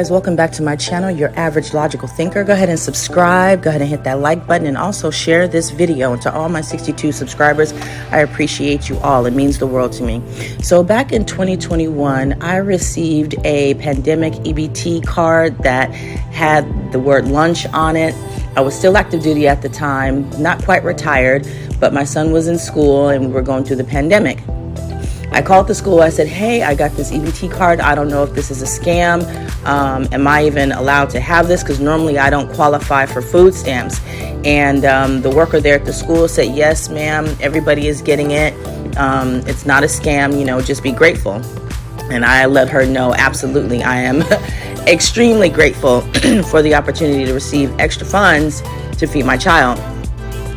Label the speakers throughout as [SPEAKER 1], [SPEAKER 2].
[SPEAKER 1] Guys, welcome back to my channel, Your Average Logical Thinker. Go ahead and subscribe. Go ahead and hit that like button and also share this video. And to all my 62 subscribers, I appreciate you all. It means the world to me. So back in 2021, I received a pandemic EBT card that had the word lunch on it. I was still active duty at the time, not quite retired, but my son was in school and we were going through the pandemic. I called the school. I said, hey, I got this EBT card. I don't know if this is a scam. Am I even allowed to have this? Because normally I don't qualify for food stamps. And the worker there at the school said, yes, ma'am, everybody is getting it. It's not a scam, just be grateful. And I let her know, absolutely, I am extremely grateful for the opportunity to receive extra funds to feed my child.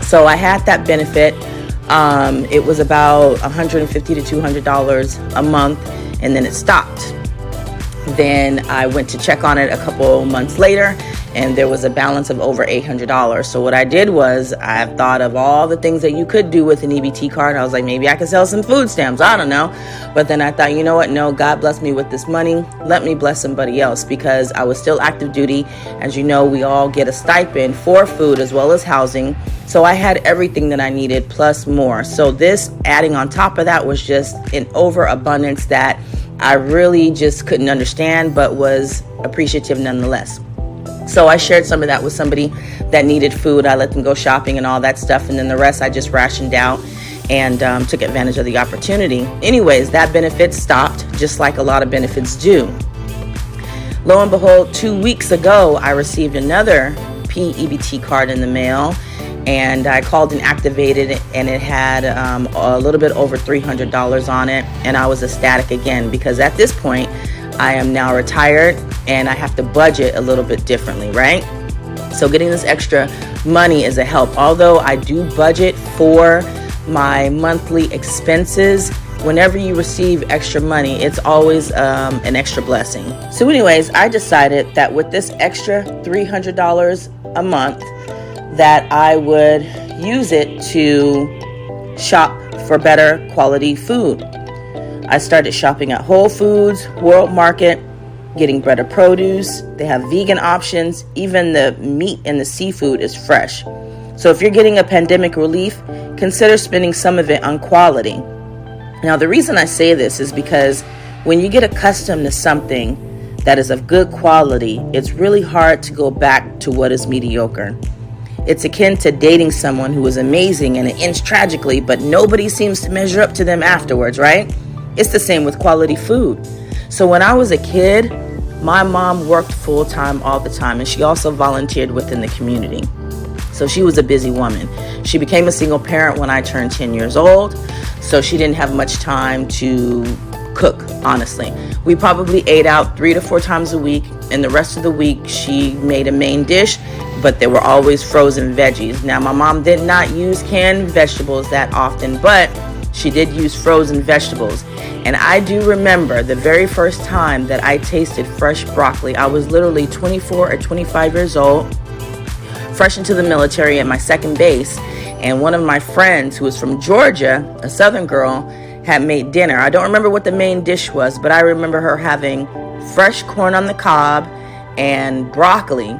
[SPEAKER 1] So I had that benefit. It was about $150 to $200 a month, and then it stopped. Then I went to check on it a couple months later, and there was a balance of over $800. So what I did was I thought of all the things that you could do with an EBT card. I was like, maybe I could sell some food stamps. I don't know. But then I thought, you know what? No, God blessed me with this money. Let me bless somebody else, because I was still active duty. As you know, we all get a stipend for food as well as housing. So I had everything that I needed plus more. So this adding on top of that was just an overabundance that I really just couldn't understand, but was appreciative nonetheless. So I shared some of that with somebody that needed food. I let them go shopping and all that stuff. And then the rest I just rationed out and took advantage of the opportunity. Anyways, that benefit stopped, just like a lot of benefits do. Lo and behold, 2 weeks ago, I received another EBT card in the mail. And I called and activated it, and it had a little bit over $300 on it. And I was ecstatic again, because at this point, I am now retired and I have to budget a little bit differently, right? So getting this extra money is a help. Although I do budget for my monthly expenses, whenever you receive extra money, it's always an extra blessing. So anyways, I decided that with this extra $300 a month, that I would use it to shop for better quality food. I started shopping at Whole Foods, World Market, getting better produce. They have vegan options. Even the meat and the seafood is fresh. So if you're getting a pandemic relief, consider spending some of it on quality. Now, the reason I say this is because when you get accustomed to something that is of good quality, it's really hard to go back to what is mediocre. It's akin to dating someone who is amazing and it ends tragically, but nobody seems to measure up to them afterwards, right? It's the same with quality food. So when I was a kid, my mom worked full-time all the time, and she also volunteered within the community. So she was a busy woman. She became a single parent when I turned 10 years old, so she didn't have much time to cook, honestly. We probably ate out 3 to 4 times a week, and the rest of the week she made a main dish, but there were always frozen veggies. Now, my mom did not use canned vegetables that often, but she did use frozen vegetables. And I do remember the very first time that I tasted fresh broccoli. I was literally 24 or 25 years old, fresh into the military at my second base, and one of my friends who was from Georgia, a southern girl, had made dinner. I don't remember what the main dish was, but I remember her having fresh corn on the cob and broccoli.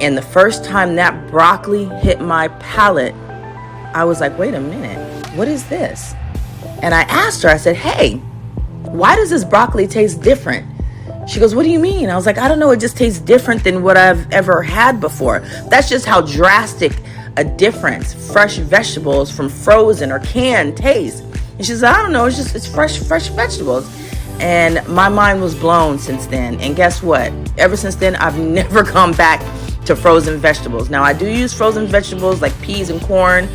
[SPEAKER 1] And the first time that broccoli hit my palate, I was like, wait a minute, what is this? And I asked her, I said, hey, why does this broccoli taste different? She goes, what do you mean? I was like, I don't know, it just tastes different than what I've ever had before. That's just how drastic a difference fresh vegetables from frozen or canned taste. And she said, I don't know, it's fresh vegetables. And my mind was blown since then. And guess what? Ever since then, I've never gone back to frozen vegetables. Now, I do use frozen vegetables like peas and corn.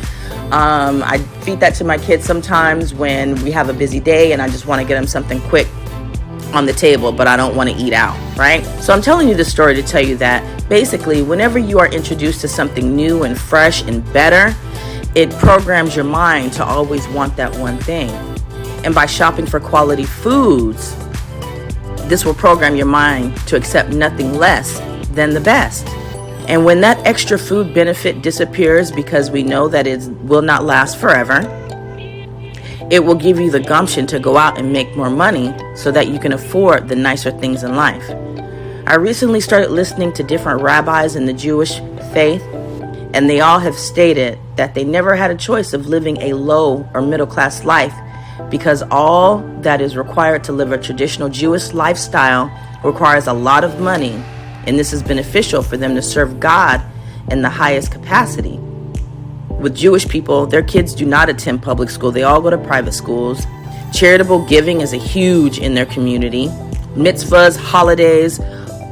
[SPEAKER 1] I feed that to my kids sometimes when we have a busy day and I just want to get them something quick on the table, but I don't want to eat out, right? So I'm telling you this story to tell you that basically whenever you are introduced to something new and fresh and better, it programs your mind to always want that one thing. And by shopping for quality foods, this will program your mind to accept nothing less than the best. And when that extra food benefit disappears because we know that it will not last forever, it will give you the gumption to go out and make more money so that you can afford the nicer things in life. I recently started listening to different rabbis in the Jewish faith, and they all have stated that they never had a choice of living a low or middle class life, because all that is required to live a traditional Jewish lifestyle requires a lot of money, and this is beneficial for them to serve God in the highest capacity. With Jewish people, their kids do not attend public school. They all go to private schools. Charitable giving is a huge in their community. Mitzvahs, holidays,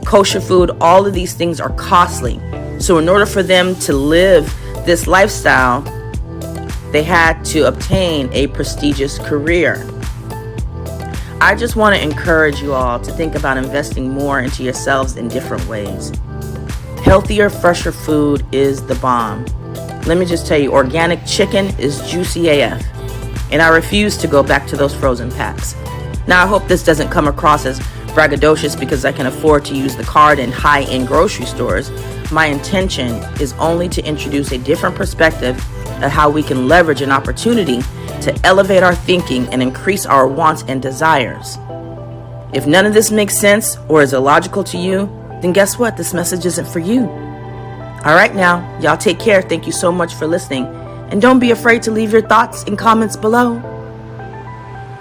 [SPEAKER 1] kosher food, all of these things are costly. So in order for them to live this lifestyle, they had to obtain a prestigious career. I just want to encourage you all to think about investing more into yourselves in different ways. Healthier, fresher food is the bomb. Let me just tell you, organic chicken is juicy AF, and I refuse to go back to those frozen packs. Now, I hope this doesn't come across as braggadocious because I can afford to use the card in high-end grocery stores. My intention is only to introduce a different perspective of how we can leverage an opportunity to elevate our thinking and increase our wants and desires. If none of this makes sense or is illogical to you, then guess what? This message isn't for you. All right, now, y'all take care. Thank you so much for listening. And don't be afraid to leave your thoughts and comments below.